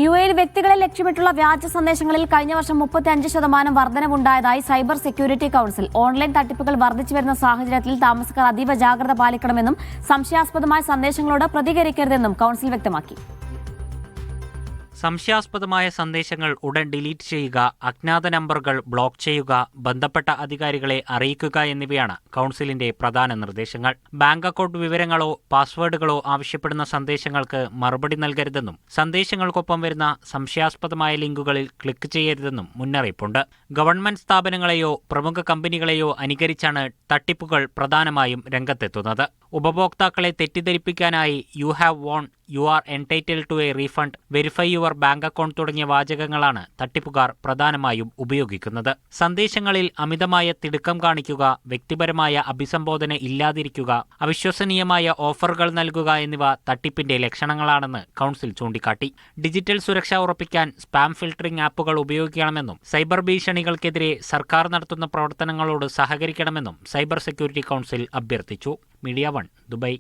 യുഎയിൽ വ്യക്തികളെ ലക്ഷ്യമിട്ടുള്ള വ്യാജ സന്ദേശങ്ങളിൽ കഴിഞ്ഞ വർഷം 35% വർധനവുണ്ടായതായി സൈബർ സെക്യൂരിറ്റി കൌൺസിൽ. ഓൺലൈൻ തട്ടിപ്പുകൾ വർദ്ധിച്ചു വരുന്ന സാഹചര്യത്തിൽ താമസക്കാർ അതീവ ജാഗ്രത പാലിക്കണമെന്നും സംശയാസ്പദമായ സന്ദേശങ്ങളോട് പ്രതികരിക്കരുതെന്നും കൌൺസിൽ വ്യക്തമാക്കി. സംശയാസ്പദമായ സന്ദേശങ്ങൾ ഉടൻ ഡിലീറ്റ് ചെയ്യുക, അജ്ഞാത നമ്പറുകൾ ബ്ലോക്ക് ചെയ്യുക, ബന്ധപ്പെട്ട അധികാരികളെ അറിയിക്കുക എന്നിവയാണ് കൌൺസിലിന്റെ പ്രധാന നിർദ്ദേശങ്ങൾ. ബാങ്ക് അക്കൗണ്ട് വിവരങ്ങളോ പാസ്വേഡുകളോ ആവശ്യപ്പെടുന്ന സന്ദേശങ്ങൾക്ക് മറുപടി നൽകരുതെന്നും സന്ദേശങ്ങൾക്കൊപ്പം വരുന്ന സംശയാസ്പദമായ ലിങ്കുകളിൽ ക്ലിക്ക് ചെയ്യരുതെന്നും മുന്നറിയിപ്പുണ്ട്. ഗവൺമെന്റ് സ്ഥാപനങ്ങളെയോ പ്രമുഖ കമ്പനികളെയോ അനുകരിച്ചാണ് തട്ടിപ്പുകൾ പ്രധാനമായും രംഗത്തെത്തുന്നത്. ഉപഭോക്താക്കളെ തെറ്റിദ്ധരിപ്പിക്കാനായി you have won, you are entitled to a refund, verify your bank account തുടങ്ങിയ വാചകങ്ങളാണ് തട്ടിപ്പുകാർ പ്രധാനമായും ഉപയോഗിക്കുന്നത്. സന്ദേശങ്ങളിൽ അമിതമായ തിടുക്കം കാണിക്കുക, വ്യക്തിപരമായ അഭിസംബോധന ഇല്ലാതിരിക്കുക, അവിശ്വസനീയമായ ഓഫറുകൾ നൽകുക എന്നിവ തട്ടിപ്പിന്റെ ലക്ഷണങ്ങളാണെന്ന് കൌൺസിൽ ചൂണ്ടിക്കാട്ടി. ഡിജിറ്റൽ സുരക്ഷ ഉറപ്പിക്കാൻ സ്പാം ഫിൽട്ടറിംഗ് ആപ്പുകൾ ഉപയോഗിക്കണമെന്നും സൈബർ ഭീഷണികൾക്കെതിരെ സർക്കാർ നടത്തുന്ന പ്രവർത്തനങ്ങളോട് സഹകരിക്കണമെന്നും സൈബർ സെക്യൂരിറ്റി കൌൺസിൽ അഭ്യർത്ഥിച്ചു. Media 1, Dubai.